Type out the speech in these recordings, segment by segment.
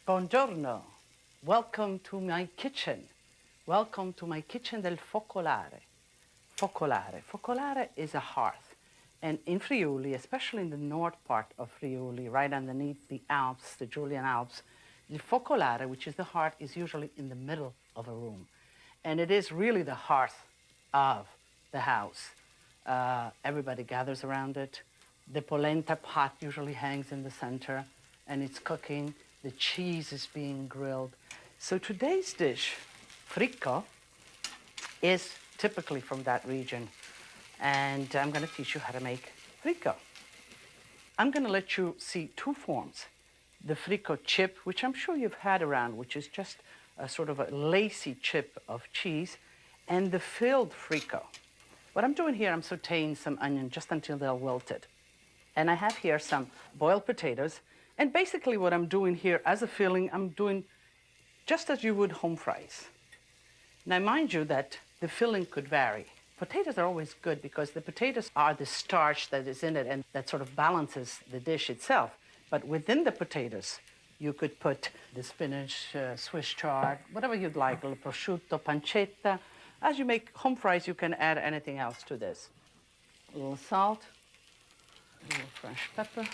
Buongiorno. Welcome to my kitchen. Welcome to my kitchen del focolare. Focolare. Focolare is a hearth. And in Friuli, especially in the north part of Friuli, right underneath the Alps, the Julian Alps, the focolare, which is the hearth, is usually in the middle of a room. And it is really the hearth of the house. Everybody gathers around it. The polenta pot usually hangs in the center, and it's cooking. The cheese is being grilled. So today's dish, fricco, is typically from that region. And I'm going to teach you how to make fricco. I'm going to let you see two forms. The fricco chip, which I'm sure you've had around, which is just a sort of a lacy chip of cheese, and the filled fricco. What I'm doing here, I'm sauteing some onion just until they're wilted. And I have here some boiled potatoes. And basically what I'm doing here as a filling, I'm doing just as you would home fries. Now mind you that the filling could vary. Potatoes are always good because the potatoes are the starch that is in it and that sort of balances the dish itself. But within the potatoes, you could put the spinach, Swiss chard, whatever you'd like, a little prosciutto, pancetta. As you make home fries, you can add anything else to this. A little salt, a little fresh pepper.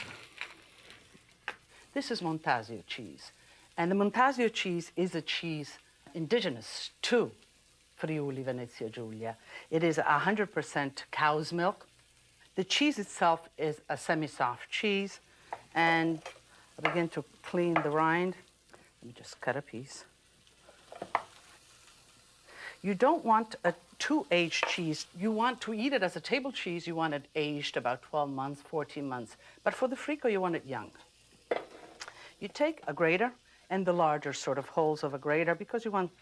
This is Montasio cheese. And the Montasio cheese is a cheese indigenous to Friuli, Venezia Giulia. It is 100% cow's milk. The cheese itself is a semi-soft cheese. And I begin to clean the rind. Let me just cut a piece. You don't want a too aged cheese. You want to eat it as a table cheese. You want it aged about 12 months, 14 months. But for the fricco, you want it young. You take a grater and the larger sort of holes of a grater because you want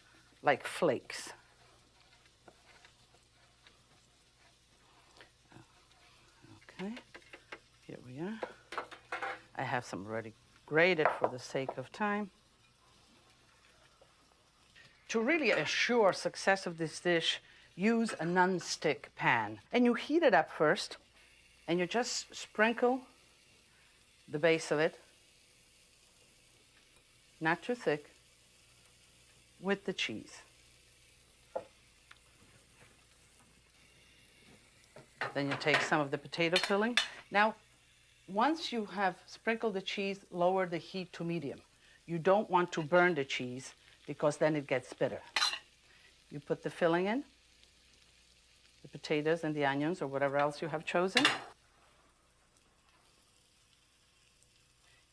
like flakes. Okay, here we are. I have some already grated for the sake of time. To really assure success of this dish, use a non-stick pan. And you heat it up first, and you just sprinkle the base of it, not too thick, with the cheese. Then you take some of the potato filling. Now, once you have sprinkled the cheese, lower the heat to medium. You don't want to burn the cheese because then it gets bitter. You put the filling in, the potatoes and the onions or whatever else you have chosen.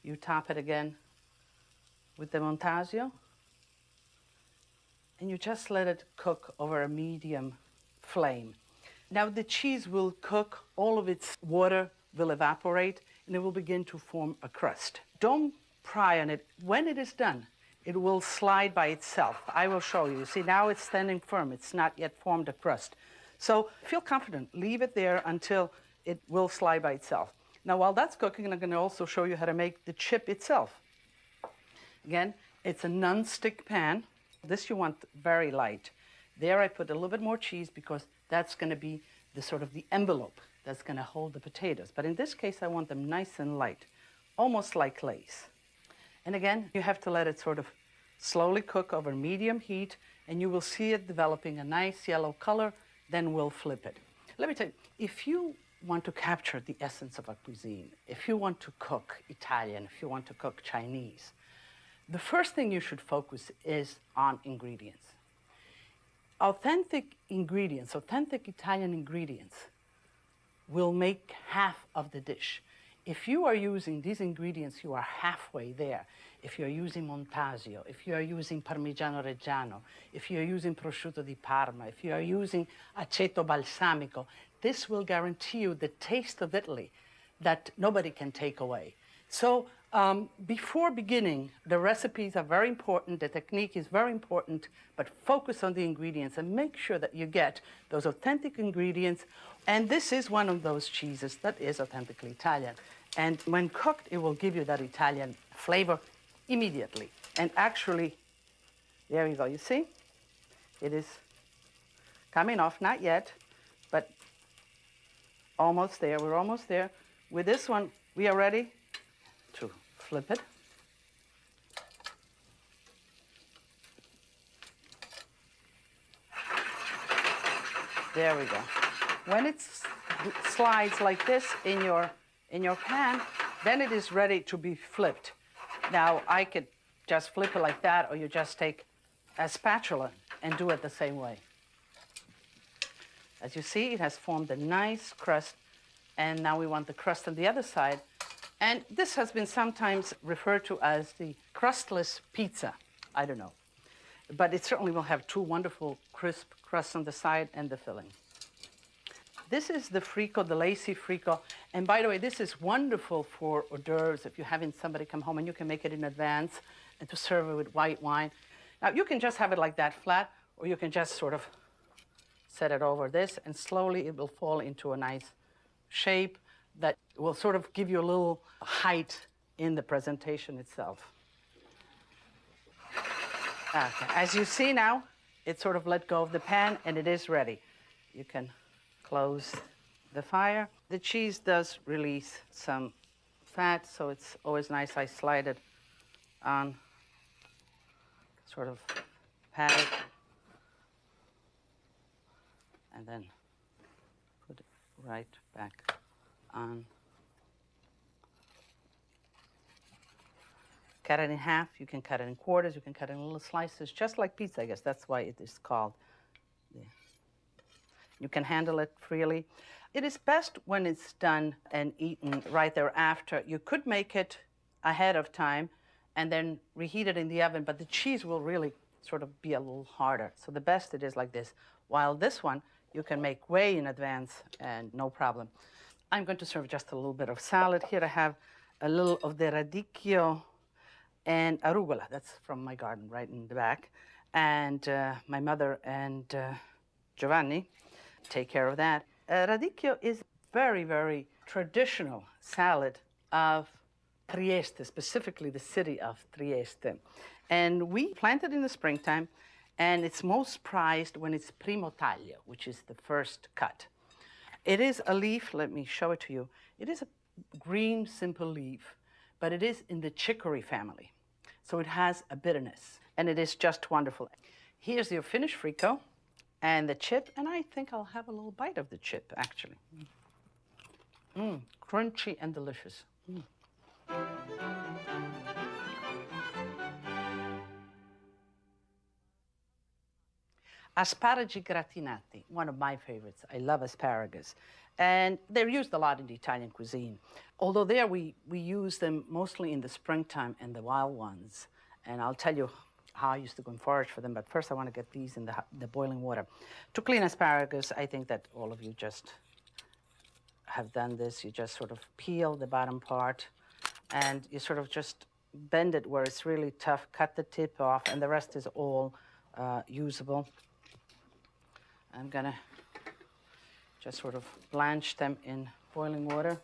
You top it again with the Montasio, and you just let it cook over a medium flame. Now the cheese will cook, all of its water will evaporate, and it will begin to form a crust. Don't pry on it. When it is done, it will slide by itself. I will show you. See, now it's standing firm. It's not yet formed a crust. So feel confident. Leave it there until it will slide by itself. Now, while that's cooking, I'm going to also show you how to make the chip itself. Again, it's a non-stick pan. This you want very light. There I put a little bit more cheese because that's going to be the sort of the envelope that's going to hold the potatoes. But in this case, I want them nice and light, almost like lace. And again, you have to let it sort of slowly cook over medium heat, and you will see it developing a nice yellow color. Then we'll flip it. Let me tell you, if you want to capture the essence of a cuisine, if you want to cook Italian, if you want to cook Chinese, the first thing you should focus is on ingredients. Authentic ingredients, authentic Italian ingredients will make half of the dish. If you are using these ingredients, you are halfway there. If you're using Montasio, if you are using Parmigiano Reggiano, if you're using prosciutto di Parma, if you are using aceto balsamico, this will guarantee you the taste of Italy that nobody can take away. So before beginning, the recipes are very important, the technique is very important, but focus on the ingredients and make sure that you get those authentic ingredients. And this is one of those cheeses that is authentically Italian. And when cooked, it will give you that Italian flavor immediately. And actually, there you go, you see? It is coming off, not yet, but almost there, we're almost there. With this one, we are ready to flip it. There we go. When it slides like this in your pan, then it is ready to be flipped. Now, I could just flip it like that, or you just take a spatula and do it the same way. As you see, it has formed a nice crust, and now we want the crust on the other side. And this has been sometimes referred to as the crustless pizza. I don't know. But it certainly will have two wonderful crisp crusts on the side and the filling. This is the frico, the lacy frico. And by the way, this is wonderful for hors d'oeuvres if you're having somebody come home, and you can make it in advance and to serve it with white wine. Now, you can just have it like that flat, or you can just sort of set it over this, and slowly it will fall into a nice shape that will sort of give you a little height in the presentation itself. Okay. As you see now, it sort of let go of the pan, and it is ready. You can close the fire. The cheese does release some fat, so it's always nice. I slide it on, sort of pat it, and then put it right back on. Cut it in half. You can cut it in quarters. You can cut it in little slices, just like pizza, I guess. That's why it is called. You can handle it freely. It is best when it's done and eaten right thereafter. You could make it ahead of time and then reheat it in the oven, but the cheese will really sort of be a little harder. So the best it is like this. While this one, you can make way in advance and no problem. I'm going to serve just a little bit of salad. Here I have a little of the radicchio and arugula. That's from my garden right in the back. And my mother and Giovanni take care of that. Radicchio is very, very traditional salad of Trieste, specifically the city of Trieste. And we plant it in the springtime, and it's most prized when it's primo taglio, which is the first cut. It is a leaf, let me show it to you. It is a green, simple leaf, but it is in the chicory family. So it has a bitterness, and it is just wonderful. Here's your finished frico and the chip, and I think I'll have a little bite of the chip, actually. Crunchy and delicious. Asparagi gratinati, one of my favorites. I love asparagus. And they're used a lot in the Italian cuisine. Although there we use them mostly in the springtime and the wild ones. And I'll tell you how I used to go and forage for them, but first I want to get these in the boiling water. To clean asparagus, I think that all of you just have done this. You just sort of peel the bottom part, and you sort of just bend it where it's really tough, cut the tip off, and the rest is all usable. I'm gonna just sort of blanch them in boiling water.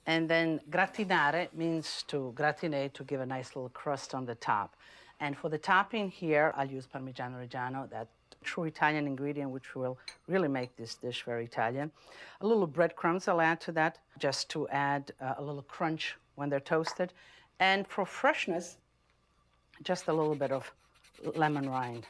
And then gratinare means to gratinate, to give a nice little crust on the top. And for the topping here, I'll use Parmigiano Reggiano, that true Italian ingredient which will really make this dish very Italian. A little breadcrumbs I'll add to that, just to add a little crunch when they're toasted. And for freshness, just a little bit of lemon rind.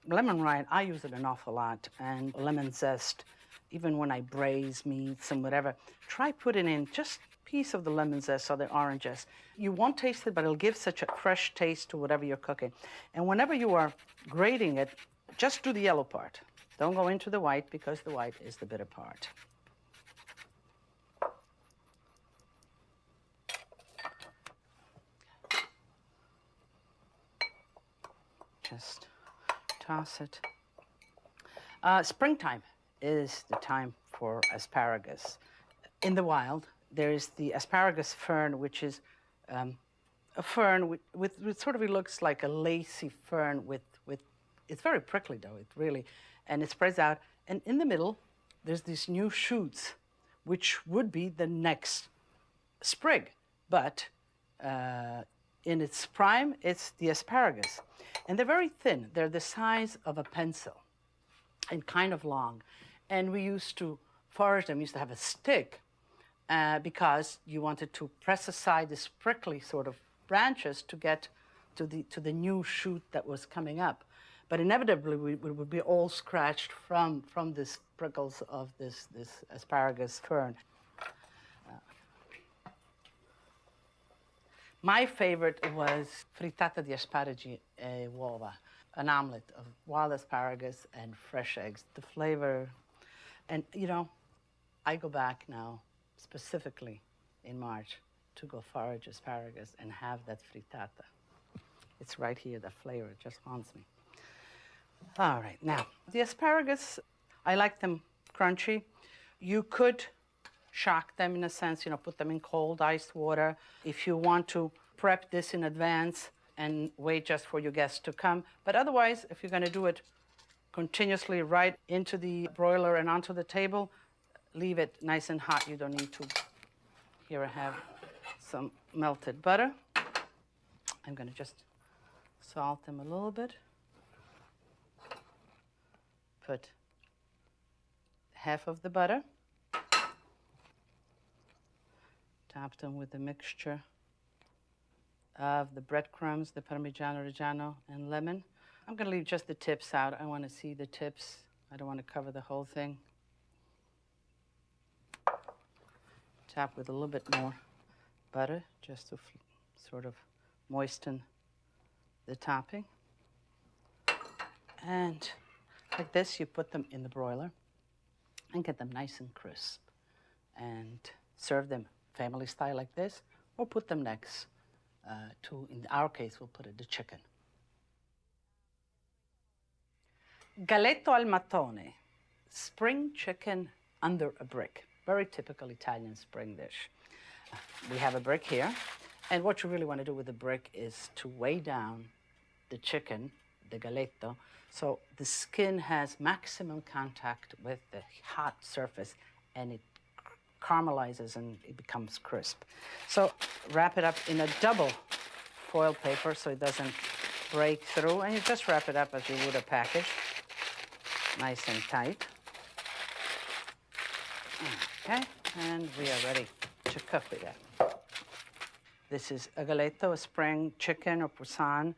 Lemon rind, I use it an awful lot, and lemon zest. Even when I braise meats and whatever, try putting in just a piece of the lemon zest or the orange zest. You won't taste it, but it'll give such a fresh taste to whatever you're cooking. And whenever you are grating it, just do the yellow part. Don't go into the white, because the white is the bitter part. Just toss it. Springtime is the time for asparagus. In the wild, there is the asparagus fern, which is a fern with sort of, it looks like a lacy fern with it's very prickly though, it really, and it spreads out. And in the middle, there's these new shoots, which would be the next sprig. But in its prime, it's the asparagus. And they're very thin. They're the size of a pencil and kind of long. And we used to forage them. We used to have a stick because you wanted to press aside this prickly sort of branches to get to the new shoot that was coming up. But inevitably, we would be all scratched from the prickles of this asparagus fern. My favorite was frittata di asparagi e uova, an omelet of wild asparagus and fresh eggs. The flavor, and you know, I go back now specifically in March to go forage asparagus and have that frittata. It's right here, the flavor just haunts me. All right, now, the asparagus, I like them crunchy. You could shock them in a sense, you know, put them in cold iced water. If you want to prep this in advance and wait just for your guests to come. But otherwise, if you're gonna do it continuously right into the broiler and onto the table, leave it nice and hot. You don't need to. Here I have some melted butter. I'm gonna just salt them a little bit. Put half of the butter. Top them with a mixture of the breadcrumbs, the Parmigiano Reggiano, and lemon. I'm gonna leave just the tips out. I wanna see the tips. I don't wanna cover the whole thing. Top with a little bit more butter, just to sort of moisten the topping. And like this, you put them in the broiler and get them nice and crisp. And serve them family style like this, or put them next to, in our case, we'll put it the chicken. Galetto al mattone, spring chicken under a brick. Very typical Italian spring dish. We have a brick here, and what you really want to do with the brick is to weigh down the chicken, the galetto, so the skin has maximum contact with the hot surface, and it caramelizes and it becomes crisp. So wrap it up in a double foil paper so it doesn't break through, and you just wrap it up as you would a package, nice and tight. Okay, and we are ready to cook with that. This is a galetto, a spring chicken or poussin.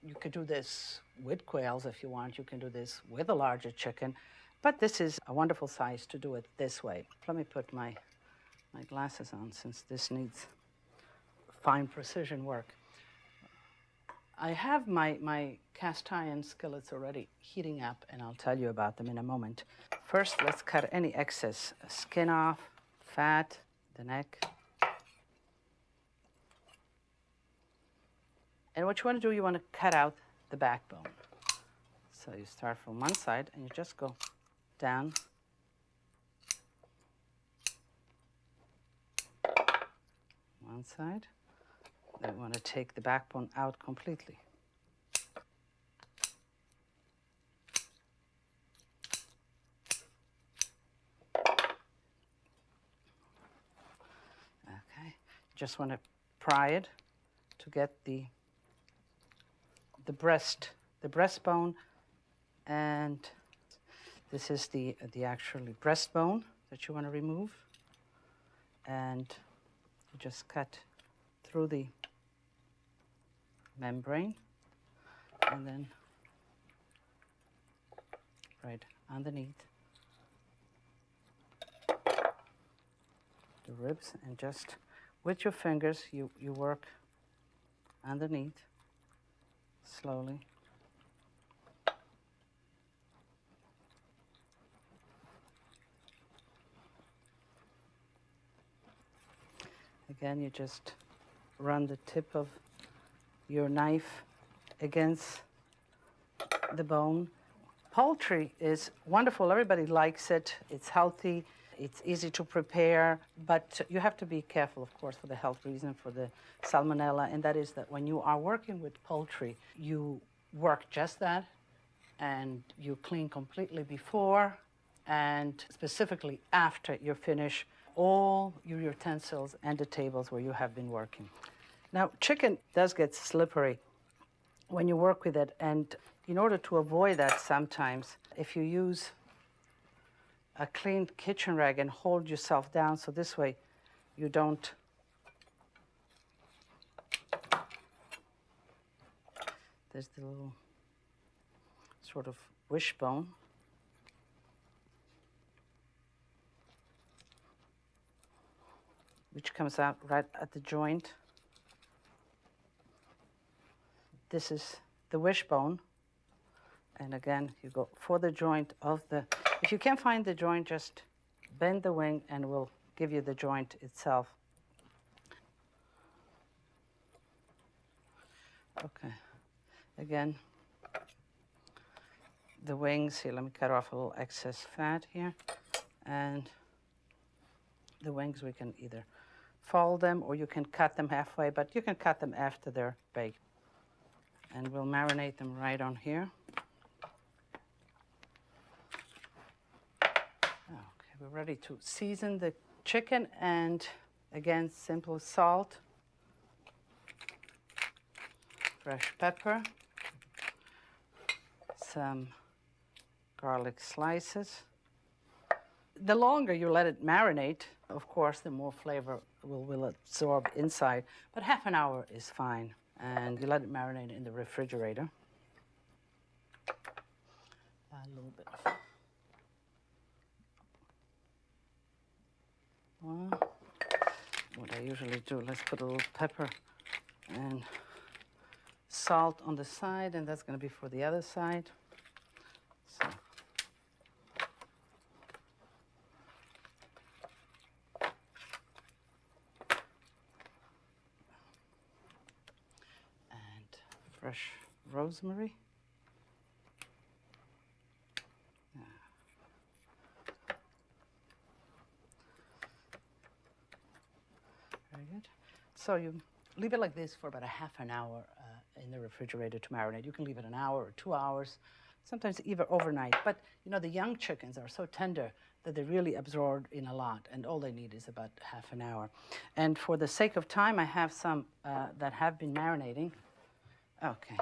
You could do this with quails if you want. You can do this with a larger chicken, but this is a wonderful size to do it this way. Let me put my glasses on since this needs fine precision work. I have my cast iron skillets already heating up, and I'll tell you about them in a moment. First, let's cut any excess skin off, fat, the neck. And what you want to do, you want to cut out the backbone. So you start from one side and you just go down. One side. Then we want to take the backbone out completely. Okay. Just want to pry it to get the breastbone, and this is the actually breastbone that you want to remove, and you just cut through the membrane, and then right underneath the ribs, and just with your fingers you work underneath slowly. Again, you just run the tip of your knife against the bone. Poultry is wonderful. Everybody likes it. It's healthy. It's easy to prepare, but you have to be careful, of course, for the health reason, for the salmonella, and that is that when you are working with poultry, you work just that, and you clean completely before and specifically after you finish all your utensils and the tables where you have been working. Now, chicken does get slippery when you work with it, and in order to avoid that sometimes, if you use a clean kitchen rag and hold yourself down, so this way you don't there's the little sort of wishbone. Which comes out right at the joint. This is the wishbone. And again, you go for the joint of the... If you can't find the joint, just bend the wing and we'll give you the joint itself. Okay. Again, the wings here, let me cut off a little excess fat here. And the wings, we can either fold them or you can cut them halfway, but you can cut them after they're baked. And we'll marinate them right on here. Okay, we're ready to season the chicken, and again, simple salt, fresh pepper, some garlic slices. The longer you let it marinate, of course, the more flavor will absorb inside, but half an hour is fine. And you let it marinate in the refrigerator. A little bit of what I usually do, let's put a little pepper and salt on the side, and that's going to be for the other side. So. Fresh rosemary. Very good. So you leave it like this for about a half an hour in the refrigerator to marinate. You can leave it an hour or 2 hours, sometimes even overnight. But you know, the young chickens are so tender that they really absorb in a lot, and all they need is about half an hour. And for the sake of time, I have some that have been marinating. Okay,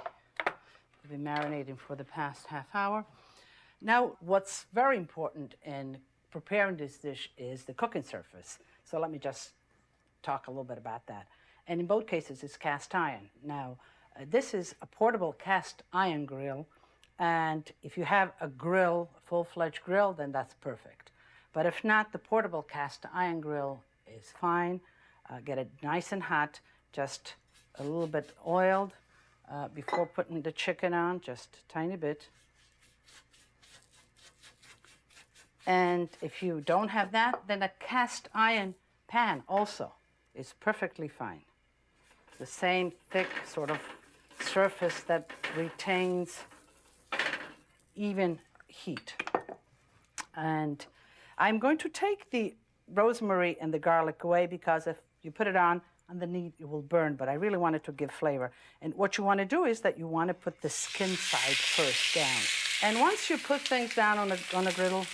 we've been marinating for the past half hour. Now, what's very important in preparing this dish is the cooking surface. So let me just talk a little bit about that. And in both cases, it's cast iron. Now, this is a portable cast iron grill, and if you have a grill, a full-fledged grill, then that's perfect. But if not, the portable cast iron grill is fine. Get it nice and hot, just a little bit oiled. Before putting the chicken on, just a tiny bit. And if you don't have that, then a cast iron pan also is perfectly fine. The same thick sort of surface that retains even heat. And I'm going to take the rosemary and the garlic away, because if you put it on underneath, it will burn, but I really want it to give flavor. And what you want to do is that you want to put the skin side first down. And once you put things down on a griddle,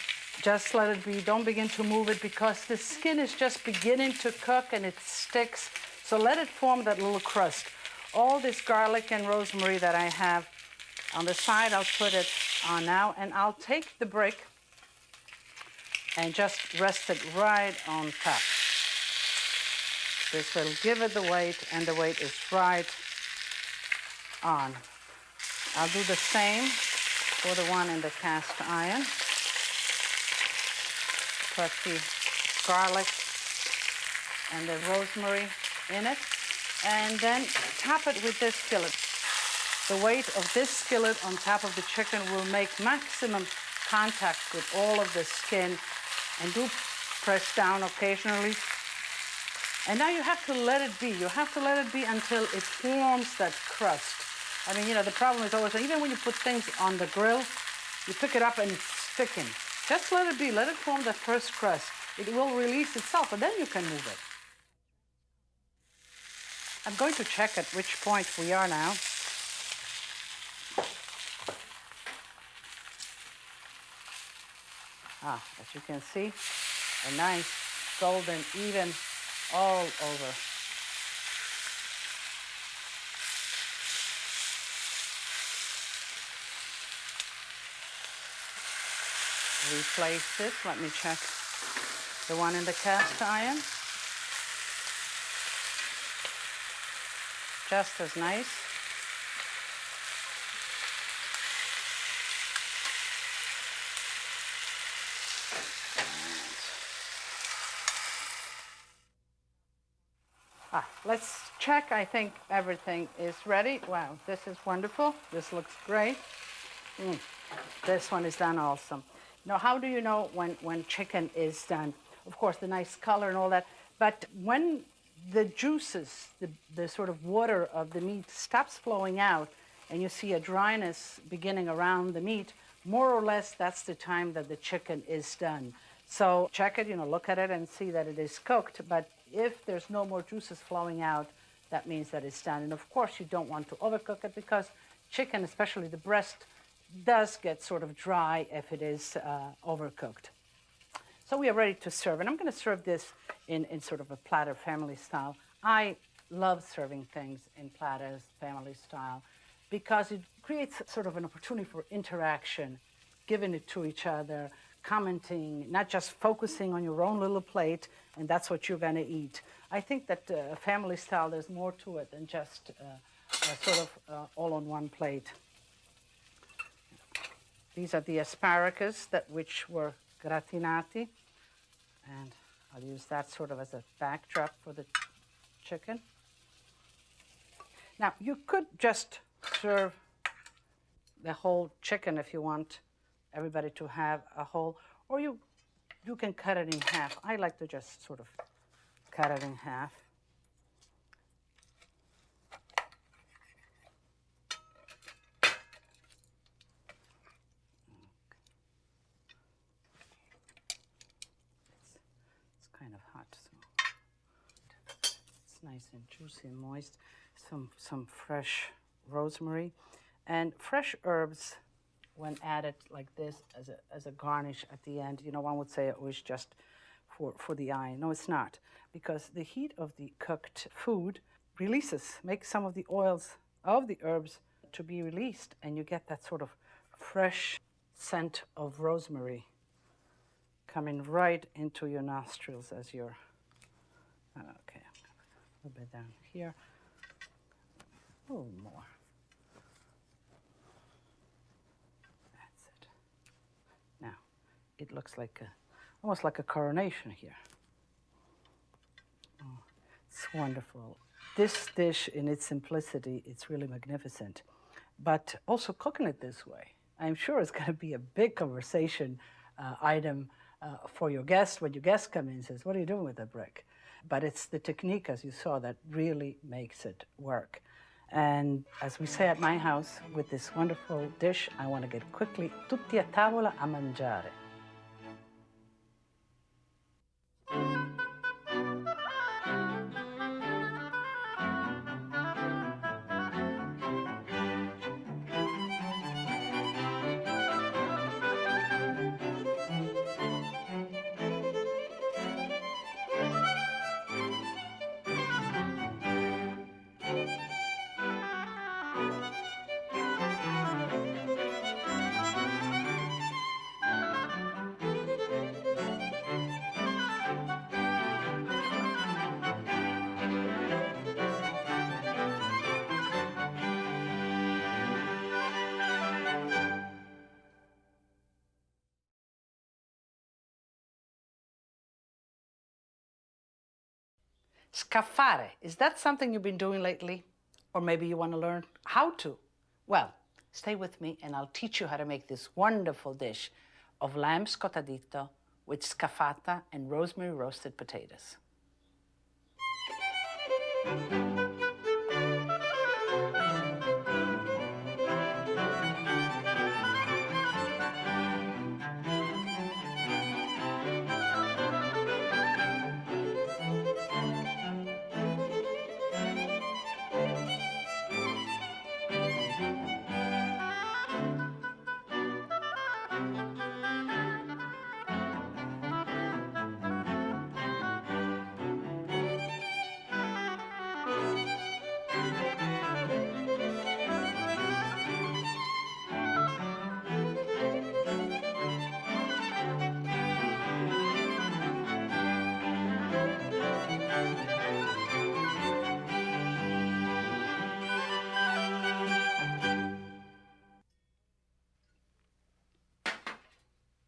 just let it be. Don't begin to move it, because the skin is just beginning to cook and it sticks. So let it form that little crust. All this garlic and rosemary that I have on the side, I'll put it on now, and I'll take the brick and just rest it right on top. This will give it the weight, and the weight is right on. I'll do the same for the one in the cast iron. Put the garlic and the rosemary in it, and then top it with this skillet. The weight of this skillet on top of the chicken will make maximum contact with all of the skin, and do press down occasionally. And now you have to let it be. You have to let it be until it forms that crust. I mean, you know, the problem is always, even when you put things on the grill, you pick it up and it's sticking. Just let it be. Let it form the first crust. It will release itself, and then you can move it. I'm going to check at which point we are now. As you can see, a nice golden, even all over. Replace this. Let me check the one in the cast iron. Just as nice. Let's check. I think everything is ready. Wow, this is wonderful. This looks great. This one is done also. Now, how do you know when chicken is done? Of course, the nice color and all that. But when the juices, the sort of water of the meat stops flowing out and you see a dryness beginning around the meat, more or less that's the time that the chicken is done. So check it, look at it and see that it is cooked. But if there's no more juices flowing out, that means that it's done. And of course, you don't want to overcook it because chicken, especially the breast, does get sort of dry if it is overcooked. So we are ready to serve. And I'm going to serve this in sort of a platter family style. I love serving things in platters family style because it creates sort of an opportunity for interaction, giving it to each other, commenting, not just focusing on your own little plate, and that's what you're going to eat. I think that family style, there's more to it than just sort of all on one plate. These are the asparagus which were gratinati, and I'll use that sort of as a backdrop for the chicken. Now, you could just serve the whole chicken if you want everybody to have a whole, or you can cut it in half. I like to just sort of cut it in half. It's kind of hot, so it's nice and juicy and moist. Some fresh rosemary and fresh herbs. When added like this as a garnish at the end, one would say it was just for the eye. No, it's not, because the heat of the cooked food makes some of the oils of the herbs to be released, and you get that sort of fresh scent of rosemary coming right into your nostrils as you're, okay, a little bit down here, a little more. It looks like almost like a coronation here. Oh, it's wonderful. This dish, in its simplicity, it's really magnificent. But also cooking it this way, I'm sure it's going to be a big conversation item for your guest when your guest comes in and says, "What are you doing with that brick?" But it's the technique, as you saw, that really makes it work. And as we say at my house, with this wonderful dish, I want to get quickly tutti a tavola a mangiare. Scaffare, is that something you've been doing lately? Or maybe you want to learn how to? Well, stay with me and I'll teach you how to make this wonderful dish of lamb scottadito with scaffata and rosemary roasted potatoes.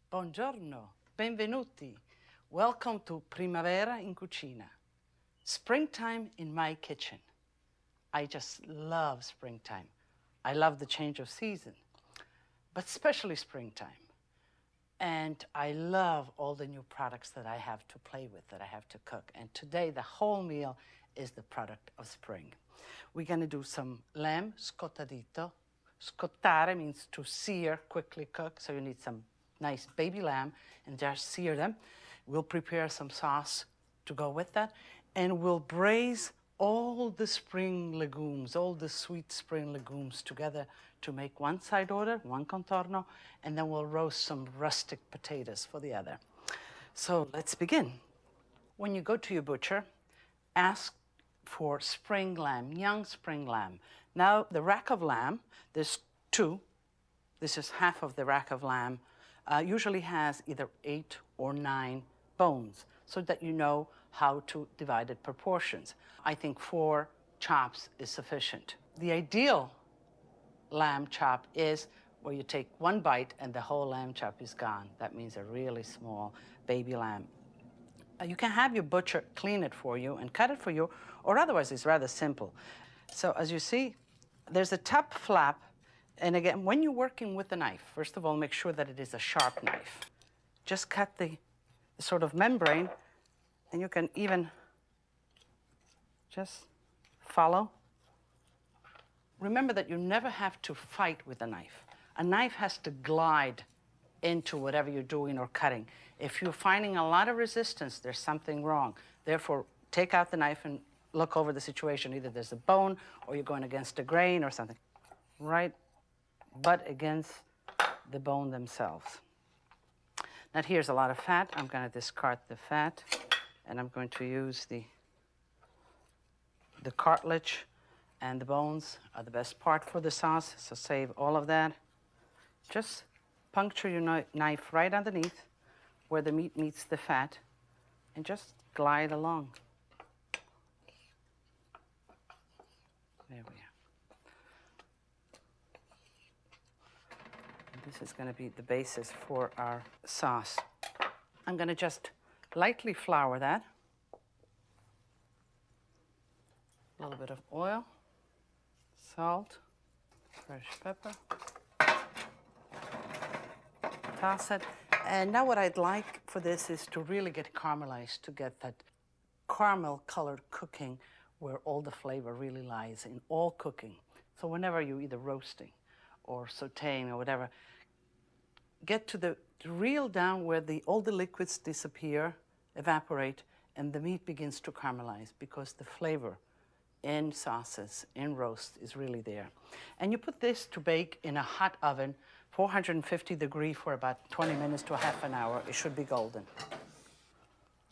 Buongiorno, benvenuti. Welcome to Primavera in Cucina. Springtime in my kitchen. I just love springtime. I love the change of season, but especially springtime. And I love all the new products that I have to play with, that I have to cook. And today, the whole meal is the product of spring. We're going to do some lamb scottadito. Scottare means to sear, quickly cook. So you need some nice baby lamb and just sear them. We'll prepare some sauce to go with that. And we'll braise all the spring legumes, all the sweet spring legumes together to make one side order, one contorno, and then we'll roast some rustic potatoes for the other. So let's begin. When you go to your butcher, ask for spring lamb, young spring lamb. Now, the rack of lamb, there's two. This is half of the rack of lamb. Usually has either 8 or 9 bones, so that you know how to divide it proportions. I think 4 chops is sufficient. The ideal lamb chop is where you take one bite and the whole lamb chop is gone. That means a really small baby lamb. You can have your butcher clean it for you and cut it for you, or otherwise it's rather simple. So as you see, there's a top flap. And again, when you're working with a knife, first of all, make sure that it is a sharp knife. Just cut the sort of membrane, and you can even just follow. Remember that you never have to fight with a knife. A knife has to glide into whatever you're doing or cutting. If you're finding a lot of resistance, there's something wrong. Therefore, take out the knife and look over the situation. Either there's a bone or you're going against a grain or something. Right butt against the bone themselves. Now here's a lot of fat. I'm going to discard the fat, and I'm going to use the cartilage, and the bones are the best part for the sauce, so save all of that. Just puncture your knife right underneath where the meat meets the fat, and just glide along. There we are. This is going to be the basis for our sauce. I'm going to just lightly flour that. A little bit of oil, salt, fresh pepper. Toss it. And now what I'd like for this is to really get caramelized, to get that caramel colored cooking where all the flavor really lies in all cooking. So whenever you're either roasting or sauteing or whatever, get to reel down where all the liquids disappear, evaporate, and the meat begins to caramelize, because the flavor in sauces, in roast, is really there. And you put this to bake in a hot oven, 450 degrees for about 20 minutes to a half an hour. It should be golden.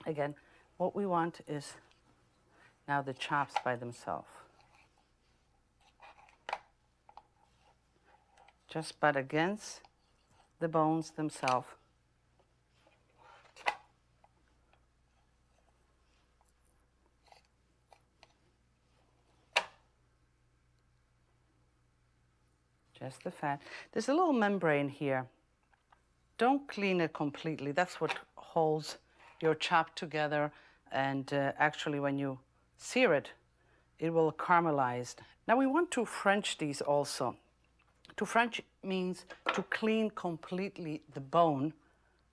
Again, what we want is now the chops by themselves. Just butt against the bones themselves. Just the fat. There's a little membrane here. Don't clean it completely. That's what holds your chop together. And actually, when you sear it, it will caramelize. Now we want to French these also. To French means to clean completely the bone,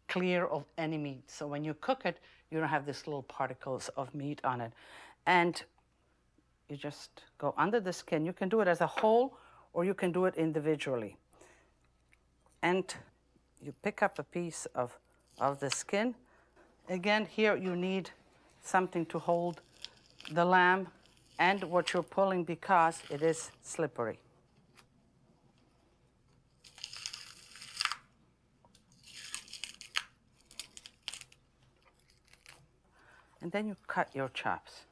clear of any meat. So when you cook it, you don't have these little particles of meat on it. And you just go under the skin. You can do it as a whole, or you can do it individually. And you pick up a piece of the skin. Again, here you need something to hold the lamb and what you're pulling, because it is slippery. And then you cut your chops.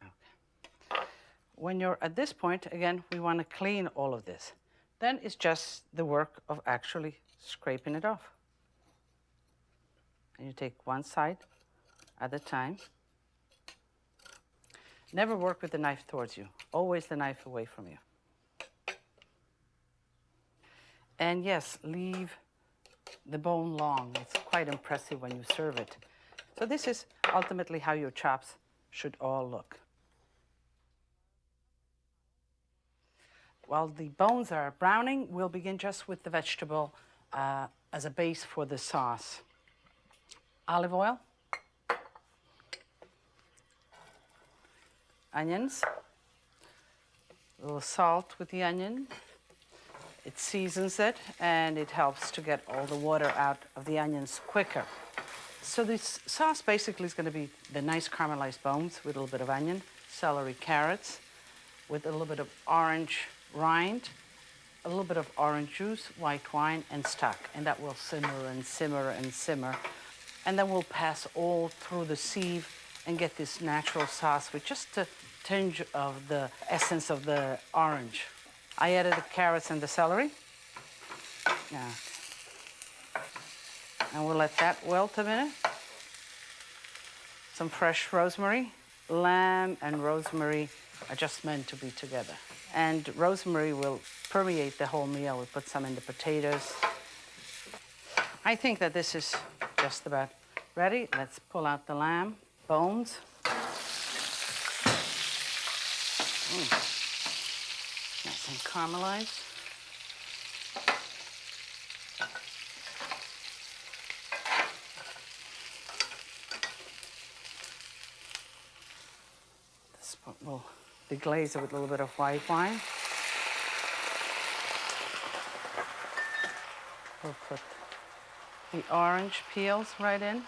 Okay. When you're at this point, again, we want to clean all of this. Then it's just the work of actually scraping it off. And you take one side at a time. Never work with the knife towards you. Always the knife away from you. And yes, leave the bone long. It's quite impressive when you serve it. So this is ultimately how your chops should all look. While the bones are browning, we'll begin just with the vegetable as a base for the sauce. Olive oil, onions, a little salt with the onion. It seasons it and it helps to get all the water out of the onions quicker. So this sauce basically is going to be the nice caramelized bones with a little bit of onion, celery, carrots, with a little bit of orange rind, a little bit of orange juice, white wine, and stock. And that will simmer and simmer and simmer. And then we'll pass all through the sieve and get this natural sauce with just a tinge of the essence of the orange. I added the carrots and the celery. Yeah. And we'll let that wilt a minute. Some fresh rosemary. Lamb and rosemary are just meant to be together. And rosemary will permeate the whole meal. We'll put some in the potatoes. I think that this is just about ready. Let's pull out the lamb bones. Nice and caramelized. This will deglaze it with a little bit of white wine. We'll put the orange peels right in.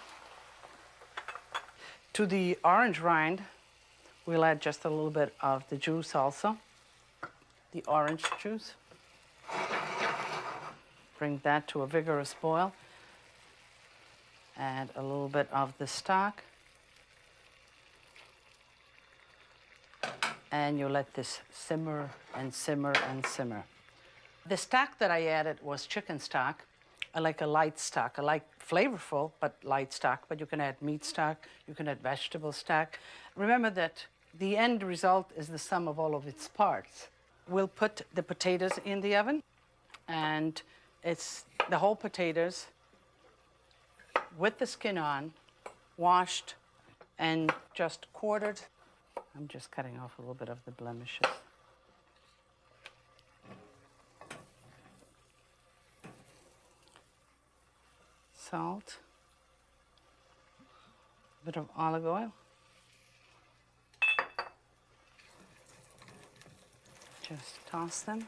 To the orange rind, we'll add just a little bit of the juice also, the orange juice. Bring that to a vigorous boil. Add a little bit of the stock. And you let this simmer and simmer and simmer. The stock that I added was chicken stock. I like a light stock. I like flavorful, but light stock. But you can add meat stock. You can add vegetable stock. Remember that the end result is the sum of all of its parts. We'll put the potatoes in the oven. And it's the whole potatoes with the skin on, washed and just quartered. I'm just cutting off a little bit of the blemishes. Salt, a bit of olive oil. Just toss them.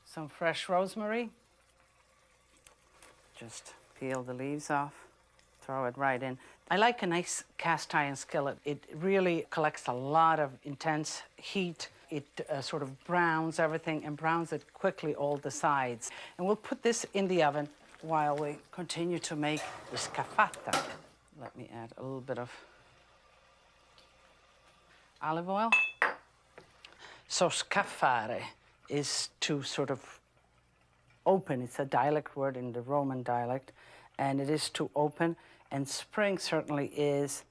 Some fresh rosemary. Just peel the leaves off, throw it right in. I like a nice cast iron skillet. It really collects a lot of intense heat. It sort of browns everything and browns it quickly all the sides. And we'll put this in the oven while we continue to make the scaffata. Let me add a little bit of olive oil. So scaffare is to sort of open. It's a dialect word in the Roman dialect, and it is to open. And spring certainly is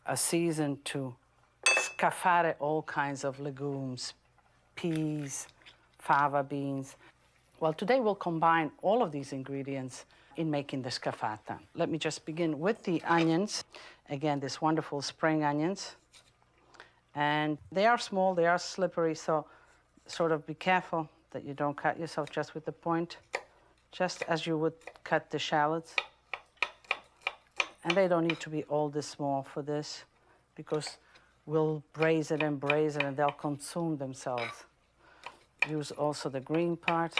a season to scaffare all kinds of legumes, peas, fava beans. Well, today we'll combine all of these ingredients in making the scaffata. Let me just begin with the onions. Again, these wonderful spring onions. And they are small, they are slippery, so sort of be careful that you don't cut yourself just with the point, just as you would cut the shallots. And they don't need to be all this small for this, because we'll braise it and they'll consume themselves. Use also the green part.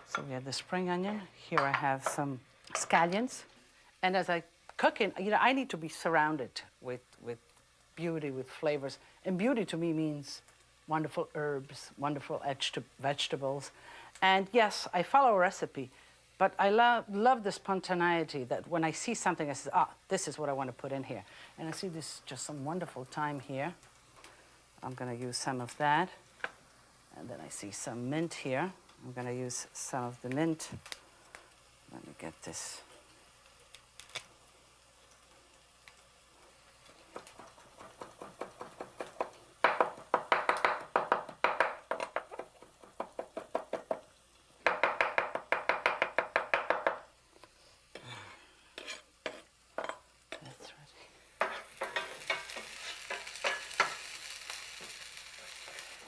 So we have the spring onion. Here I have some scallions. And as I cook it, I need to be surrounded with beauty, with flavors. And beauty to me means wonderful herbs, wonderful vegetables. And yes, I follow a recipe, but I love the spontaneity that when I see something, I say, this is what I want to put in here. And I see this just some wonderful thyme here. I'm going to use some of that. And then I see some mint here. I'm going to use some of the mint. Let me get this.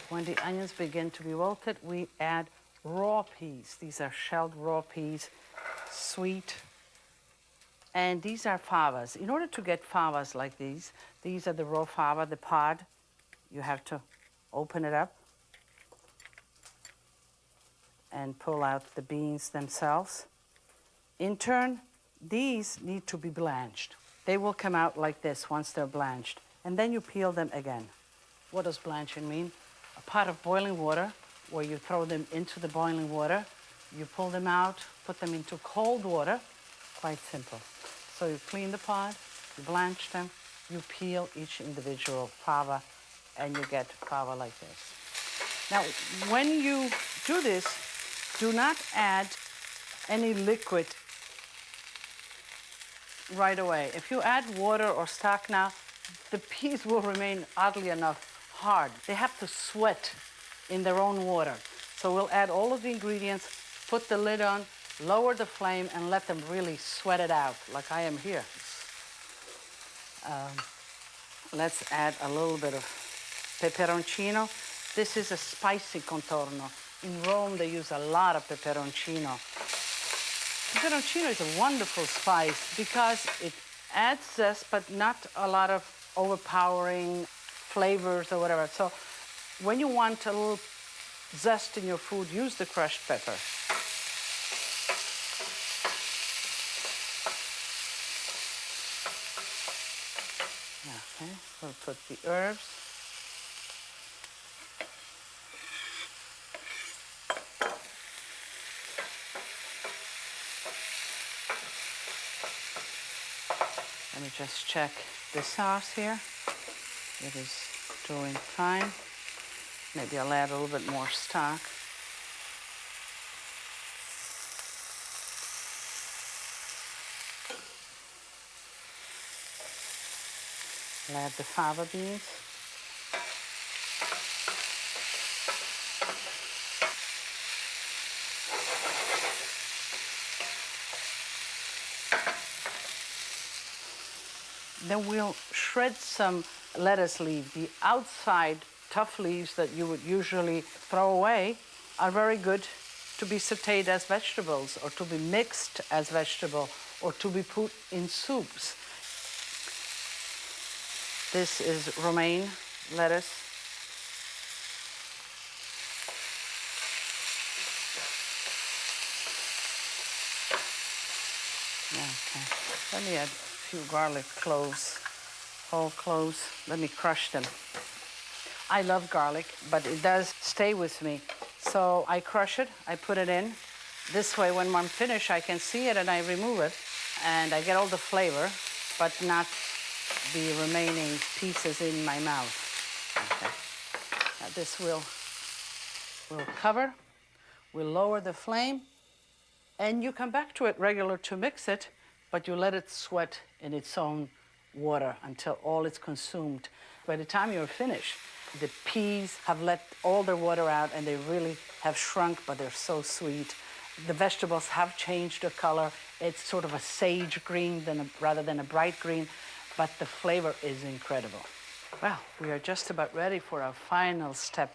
When the onions begin to be wilted, we add raw peas. These are shelled raw peas, sweet. And these are favas. In order to get favas like these are the raw fava, the pod. You have to open it up and pull out the beans themselves. In turn, these need to be blanched. They will come out like this once they're blanched. And then you peel them again. What does blanching mean? A pot of boiling water where you throw them into the boiling water, you pull them out, put them into cold water. Quite simple. So you clean the pot, you blanch them, you peel each individual fava, and you get fava like this. Now, when you do this, do not add any liquid right away. If you add water or stock now, the peas will remain, oddly enough, hard. They have to sweat in their own water. So we'll add all of the ingredients, put the lid on, lower the flame, and let them really sweat it out, like I am here. Let's add a little bit of peperoncino. This is a spicy contorno. In Rome, they use a lot of peperoncino. Peperoncino is a wonderful spice because it adds zest, but not a lot of overpowering flavors or whatever. So when you want a little zest in your food, use the crushed pepper. Okay, we'll put the herbs. Let me just check the sauce here. It is doing fine. Maybe I'll add a little bit more stock. I'll add the fava beans. Then we'll shred some lettuce leaf. The outside tough leaves that you would usually throw away are very good to be sautéed as vegetables or to be mixed as vegetable or to be put in soups. This is romaine lettuce. Okay. Let me add a few garlic cloves, whole cloves. Let me crush them. I love garlic, but it does stay with me. So I crush it, I put it in. This way, when I'm finished, I can see it and I remove it. And I get all the flavor, but not the remaining pieces in my mouth. Okay. Now this we'll cover. We'll lower the flame. And you come back to it regular to mix it, but you let it sweat in its own water until all is consumed. By the time you're finished, the peas have let all their water out and they really have shrunk, but they're so sweet. The vegetables have changed their color. It's sort of a sage green rather than a bright green, but the flavor is incredible. Well, we are just about ready for our final step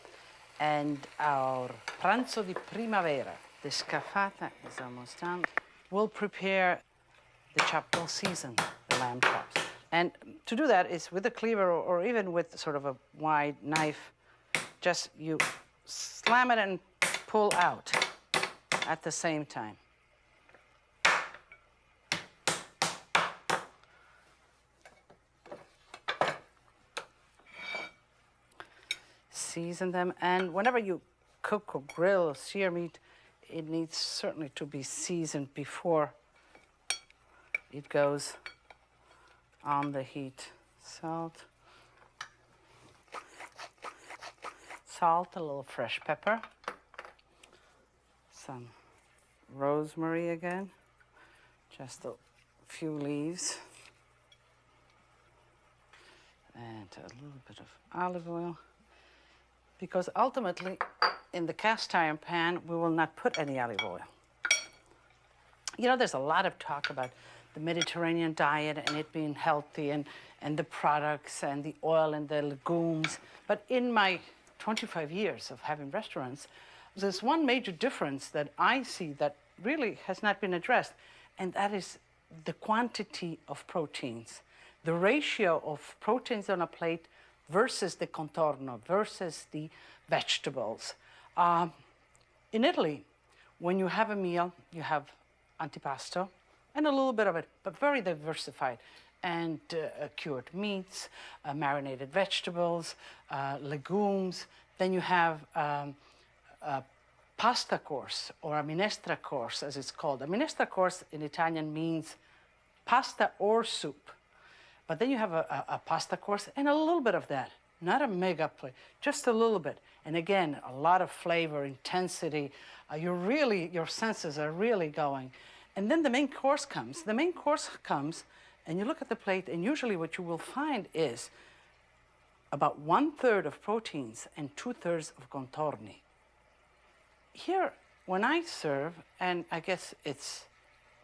and our pranzo di primavera. The scaffata is almost done. We'll prepare the chopped, we'll season the lamb chops. And to do that is with a cleaver or even with sort of a wide knife, just you slam it and pull out at the same time. Season them, and whenever you cook or grill or sear meat, it needs certainly to be seasoned before it goes on the heat. Salt, a little fresh pepper, some rosemary again, just a few leaves, and a little bit of olive oil. Because ultimately, in the cast iron pan, we will not put any olive oil. You know, there's a lot of talk about the Mediterranean diet and it being healthy and the products and the oil and the legumes. But in my 25 years of having restaurants, there's one major difference that I see that really has not been addressed, and that is the quantity of proteins, the ratio of proteins on a plate versus the contorno, versus the vegetables. In Italy, when you have a meal, you have antipasto and a little bit of it, but very diversified, and cured meats, marinated vegetables, legumes. Then you have a pasta course, or a minestra course, as it's called. A minestra course in Italian means pasta or soup. But then you have a pasta course and a little bit of that, not a mega plate, just a little bit. And again, a lot of flavor, intensity. Your senses are really going. And then the main course comes. The main course comes, and you look at the plate, and usually what you will find is about 1/3 of proteins and 2/3 of contorni. Here, when I serve, and I guess it's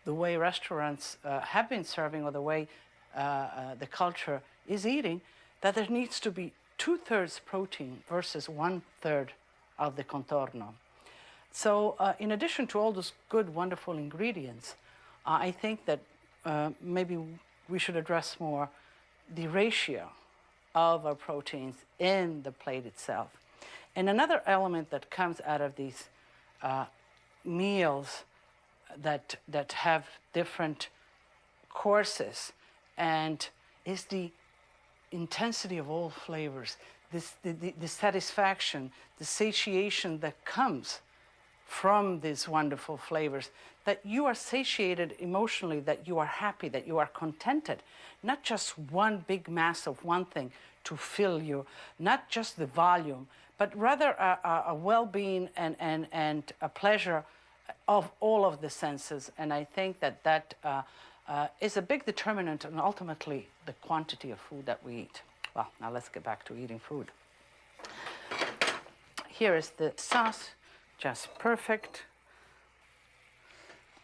the way restaurants have been serving, or the way the culture is eating, that there needs to be 2/3 protein versus 1/3 of the contorno. So in addition to all those good, wonderful ingredients, I think that maybe we should address more the ratio of our proteins in the plate itself. And another element that comes out of these meals that have different courses and is the intensity of all flavors, the satisfaction, the satiation that comes from these wonderful flavors, that you are satiated emotionally, that you are happy, that you are contented, not just one big mass of one thing to fill you, not just the volume, but rather a well-being and a pleasure of all of the senses. And I think that is a big determinant and ultimately the quantity of food that we eat. Well, now let's get back to eating food. Here is the sauce, just perfect.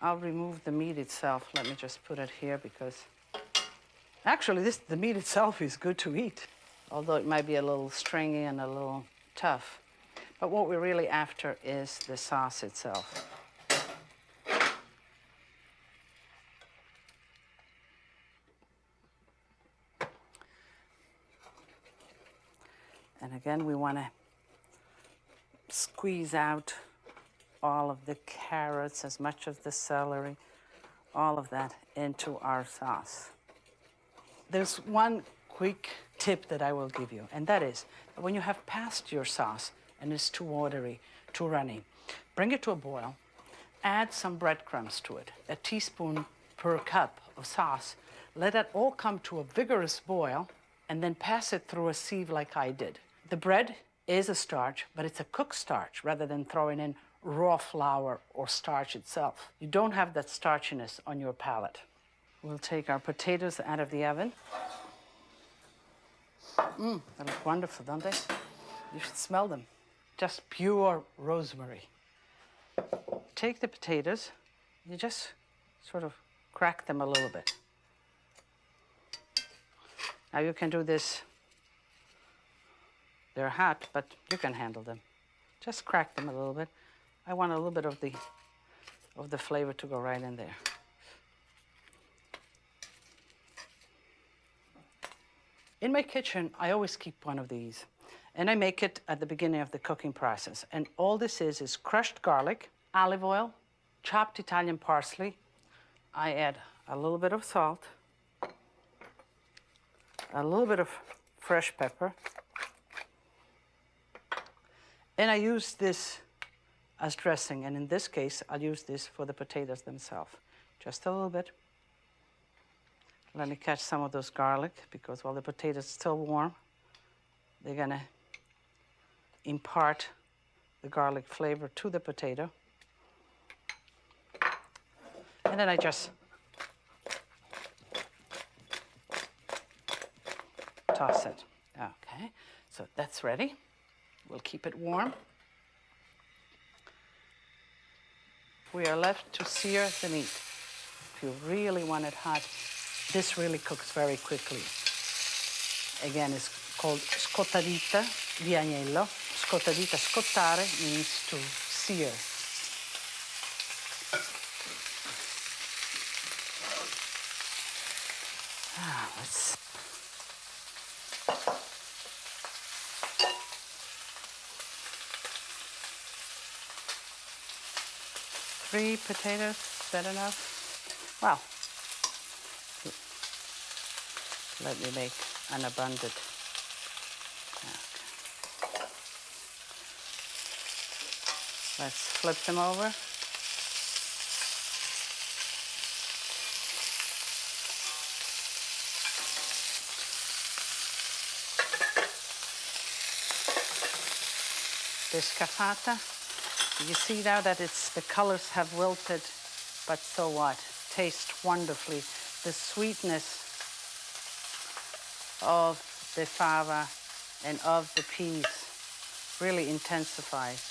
I'll remove the meat itself. Let me just put it here because actually the meat itself is good to eat, although it might be a little stringy and a little tough. But what we're really after is the sauce itself. And again, we want to squeeze out all of the carrots, as much of the celery, all of that into our sauce. There's one quick tip that I will give you, and that is that when you have passed your sauce and it's too watery, too runny, bring it to a boil, add some breadcrumbs to it, a teaspoon per cup of sauce, let it all come to a vigorous boil, and then pass it through a sieve like I did. The bread is a starch, but it's a cooked starch rather than throwing in raw flour or starch itself. You don't have that starchiness on your palate. We'll take our potatoes out of the oven. They look wonderful, don't they? You should smell them. Just pure rosemary. Take the potatoes, you just sort of crack them a little bit. Now you can do this. They're hot, but you can handle them. Just crack them a little bit. I want a little bit of the flavor to go right in there. In my kitchen, I always keep one of these, and I make it at the beginning of the cooking process. And all this is crushed garlic, olive oil, chopped Italian parsley. I add a little bit of salt, a little bit of fresh pepper, and I use this as dressing, and in this case, I'll use this for the potatoes themselves. Just a little bit. Let me catch some of those garlic, because while the potatoes are still warm, they're gonna impart the garlic flavor to the potato. And then I just toss it. Okay, so that's ready. We'll keep it warm. We are left to sear the meat. If you really want it hot, this really cooks very quickly. Again, it's called scottadita di agnello, Scottadita, scottare means to sear. Let's 3 potatoes, is that enough? Well, let me make an abundant. Okay. Let's flip them over. Scaffata. You see now that the colors have wilted, but so what? Tastes wonderfully. The sweetness of the fava and of the peas really intensifies.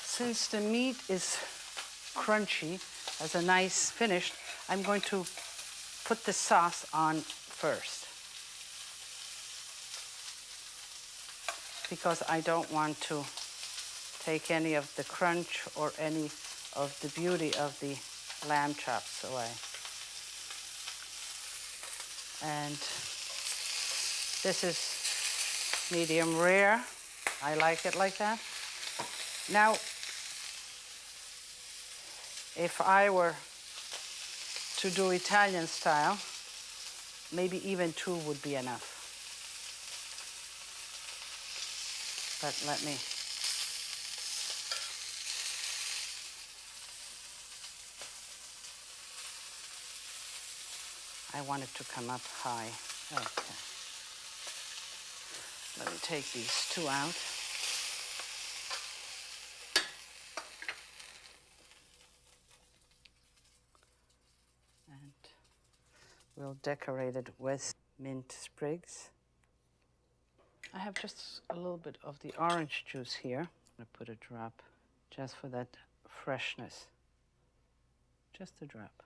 Since the meat is crunchy, as a nice finish, I'm going to put the sauce on first, because I don't want to take any of the crunch or any of the beauty of the lamb chops away. And this is medium rare. I like it like that. Now, if I were to do Italian style, maybe even 2 would be enough. But let me. I want it to come up high. Okay. Let me take these 2 out. And we'll decorate it with mint sprigs. I have just a little bit of the orange juice here. I'm going to put a drop just for that freshness. Just a drop.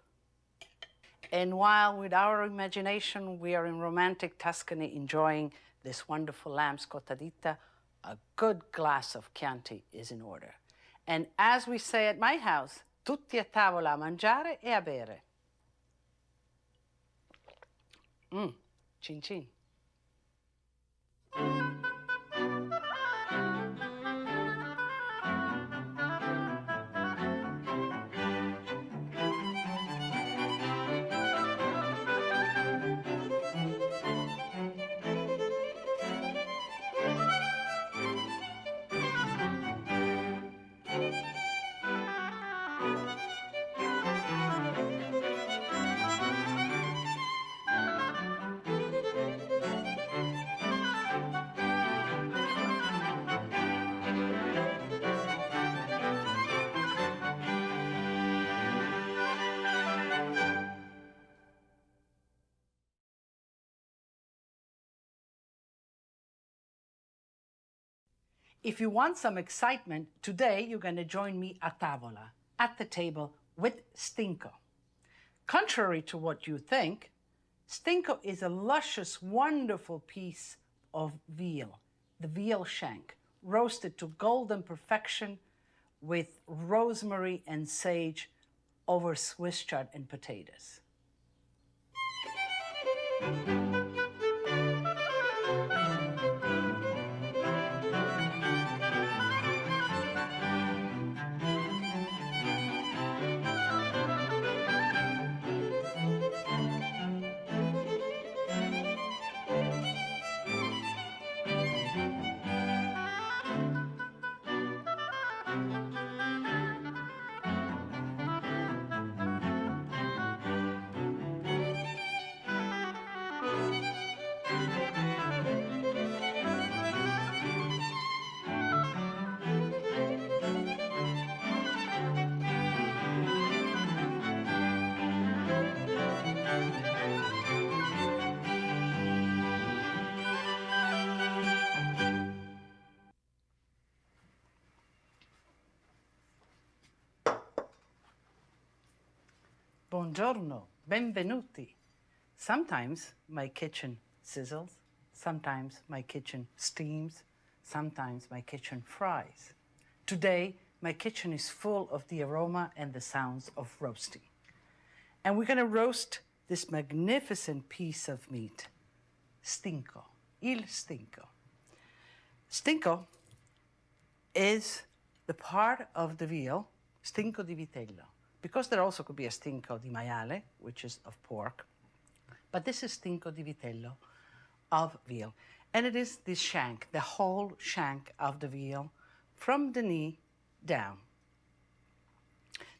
And while with our imagination we are in romantic Tuscany enjoying this wonderful lamb scottadita, a good glass of Chianti is in order. And as we say at my house, tutti a tavola a mangiare e a bere. Chin chin. If you want some excitement, today you're going to join me a tavola, at the table, with stinco. Contrary to what you think, stinco is a luscious, wonderful piece of veal, the veal shank, roasted to golden perfection with rosemary and sage over Swiss chard and potatoes. Buongiorno, benvenuti. Sometimes my kitchen sizzles, Sometimes my kitchen steams. Sometimes my kitchen fries. Today, my kitchen is full of the aroma and the sounds of roasting. And we're going to roast this magnificent piece of meat, stinco, il stinco. Stinco is the part of the veal, stinco di vitello, because there also could be a stinco di maiale, which is of pork, but this is stinco di vitello of veal. And it is the shank, the whole shank of the veal from the knee down.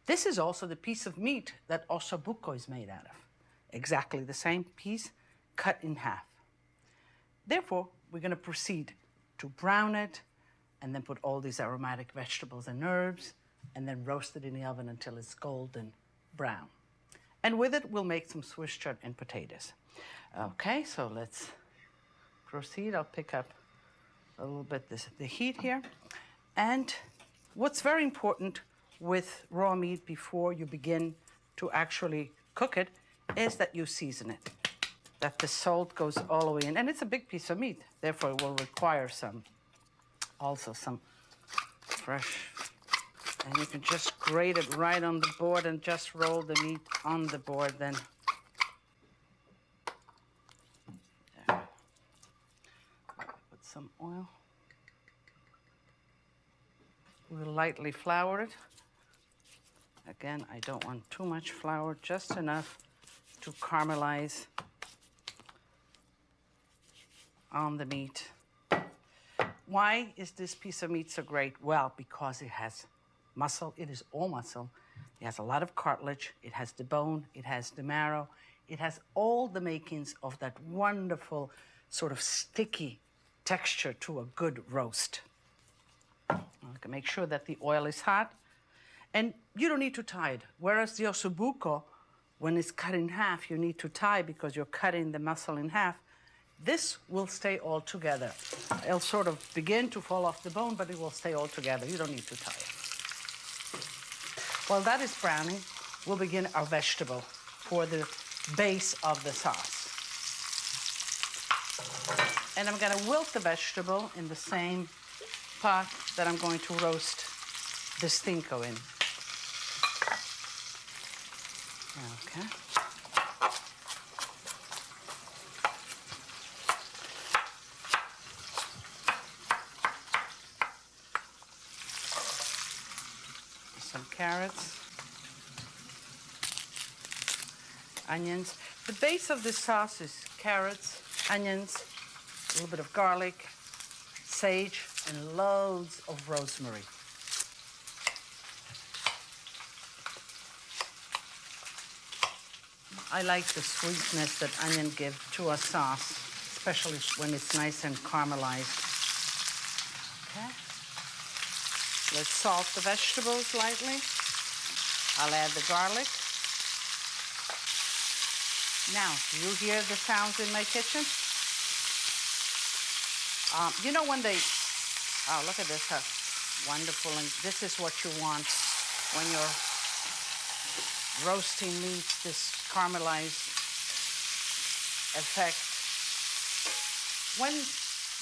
This is also the piece of meat that ossobuco is made out of. Exactly the same piece cut in half. Therefore, we're going to proceed to brown it and then put all these aromatic vegetables and herbs and then roast it in the oven until it's golden brown. And with it, we'll make some Swiss chard and potatoes. Okay, so let's proceed. I'll pick up a little bit the heat here. And what's very important with raw meat before you begin to actually cook it is that you season it, that the salt goes all the way in. And it's a big piece of meat, therefore it will require some fresh. And you can just grate it right on the board and just roll the meat on the board then. There. Put some oil. We'll lightly flour it. Again, I don't want too much flour, just enough to caramelize on the meat. Why is this piece of meat so great? Well, because it has muscle. It is all muscle. It has a lot of cartilage. It has the bone. It has the marrow. It has all the makings of that wonderful sort of sticky texture to a good roast. I can make sure that the oil is hot. And you don't need to tie it. Whereas the ossobuco, when it's cut in half, you need to tie because you're cutting the muscle in half. This will stay all together. It'll sort of begin to fall off the bone, but it will stay all together. You don't need to tie it. While that is browning, we'll begin our vegetable for the base of the sauce. And I'm going to wilt the vegetable in the same pot that I'm going to roast the stinco in. Okay. Some carrots, onions. The base of this sauce is carrots, onions, a little bit of garlic, sage, and loads of rosemary. I like the sweetness that onion gives to a sauce, especially when it's nice and caramelized. Okay. Let's salt the vegetables lightly. I'll add the garlic. Now, do you hear the sounds in my kitchen? You know when they, oh, look at this, how wonderful. And this is what you want when you're roasting meat, this caramelized effect. When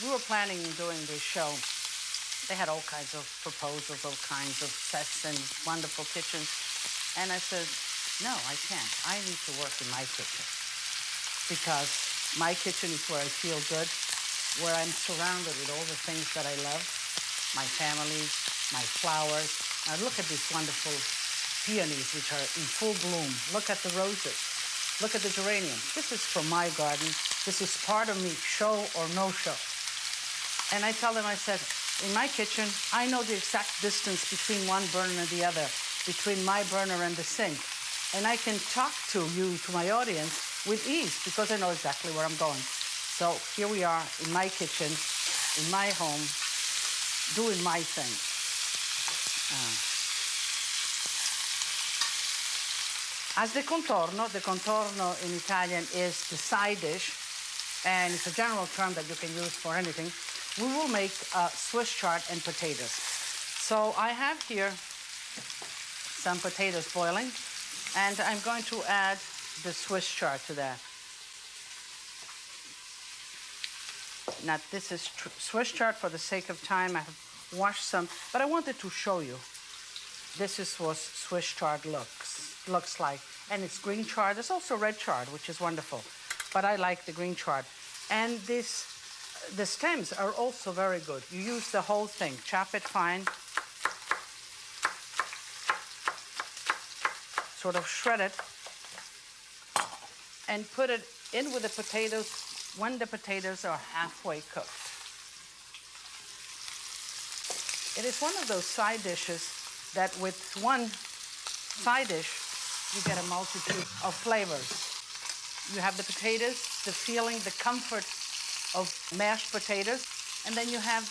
we were planning on doing this show, they had all kinds of proposals, all kinds of sets and wonderful kitchens. And I said, no, I can't. I need to work in my kitchen because my kitchen is where I feel good, where I'm surrounded with all the things that I love, my family, my flowers. Now look at these wonderful peonies, which are in full bloom. Look at the roses. Look at the geraniums. This is from my garden. This is part of me, show or no show. And I tell them, I said, in my kitchen, I know the exact distance between one burner and the other, between my burner and the sink. And I can talk to you, to my audience, with ease because I know exactly where I'm going. So here we are in my kitchen, in my home, doing my thing. As the contorno in Italian is the side dish, and it's a general term that you can use for anything, we will make Swiss chard and potatoes. So I have here some potatoes boiling, and I'm going to add the Swiss chard to that. Now, this is Swiss chard for the sake of time. I have washed some, but I wanted to show you. This is what Swiss chard looks like. And it's green chard. There's also red chard, which is wonderful. But I like the green chard. And the stems are also very good. You use the whole thing. Chop it fine. Sort of shred it. And put it in with the potatoes when the potatoes are halfway cooked. It is one of those side dishes that with one side dish, you get a multitude of flavors. You have the potatoes, the feeling, the comfort of mashed potatoes, and then you have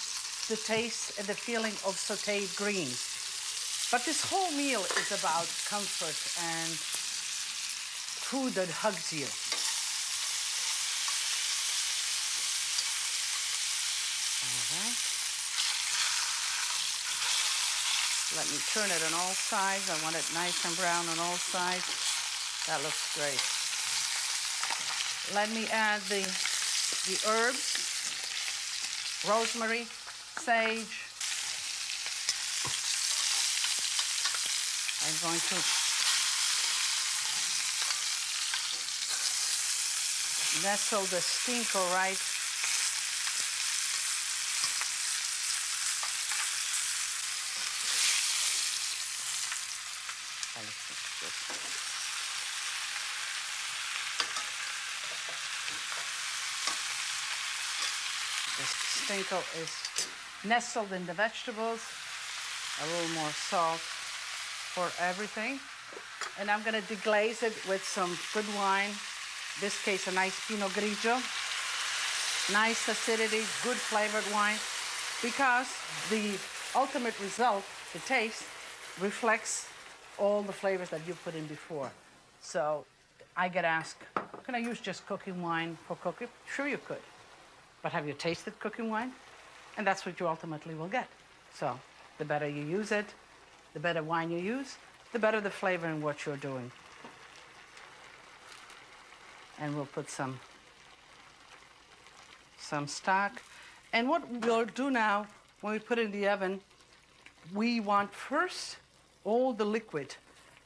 the taste and the feeling of sautéed greens. But this whole meal is about comfort and food that hugs you. All right. Let me turn it on all sides. I want it nice and brown on all sides. That looks great. Let me add the herbs, rosemary, sage. I'm going to nestle the stinko right. The stinko is nestled in the vegetables. A little more salt for everything. And I'm going to deglaze it with some good wine. In this case, a nice Pinot Grigio. Nice acidity, good flavored wine. Because the ultimate result, the taste, reflects all the flavors that you put in before. So I get asked, can I use just cooking wine for cooking? Sure you could. But have you tasted cooking wine? And that's what you ultimately will get. So the better you use it, the better wine you use, the better the flavor in what you're doing. And we'll put some stock. And what we'll do now, when we put it in the oven, we want first all the liquid.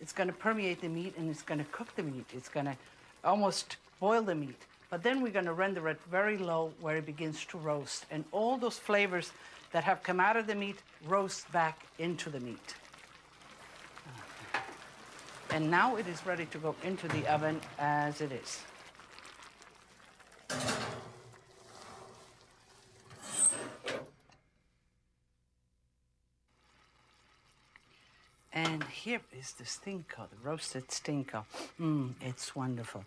It's going to permeate the meat and it's going to cook the meat. It's going to almost boil the meat. But then we're going to render it very low where it begins to roast. And all those flavors that have come out of the meat roast back into the meat. Okay. And now it is ready to go into the oven as it is. And here is the stinko, the roasted stinko. It's wonderful.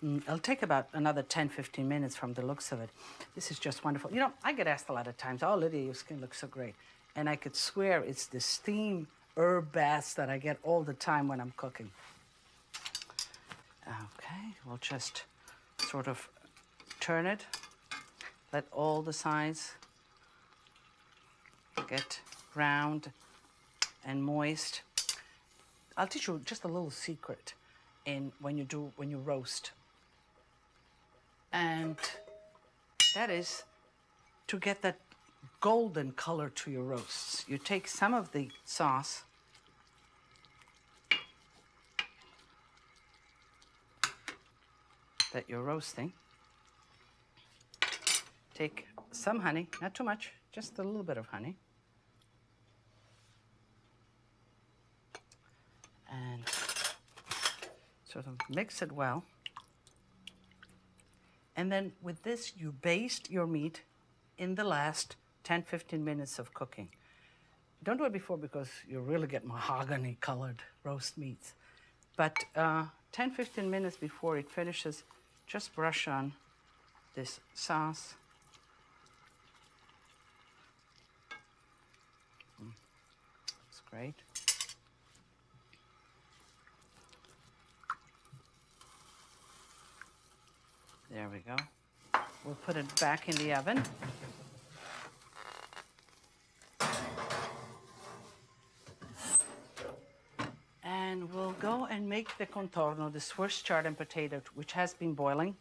It'll take about another 10, 15 minutes from the looks of it. This is just wonderful. You know, I get asked a lot of times, oh, Lydia, your skin looks so great. And I could swear it's the steam herb baths that I get all the time when I'm cooking. Okay, we'll just sort of turn it. Let all the sides get round and moist. I'll teach you just a little secret in when you roast. And that is to get that golden color to your roasts. You take some of the sauce that you're roasting. Take some honey, not too much, just a little bit of honey. And sort of mix it well. And then with this, you baste your meat in the last 10, 15 minutes of cooking. Don't do it before because you really get mahogany colored roast meats. But 10, 15 minutes before it finishes, just brush on this sauce. It's great. There we go. We'll put it back in the oven. And we'll go and make the contorno, the Swiss chard and potato, which has been boiling.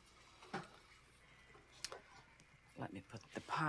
Let me put the pot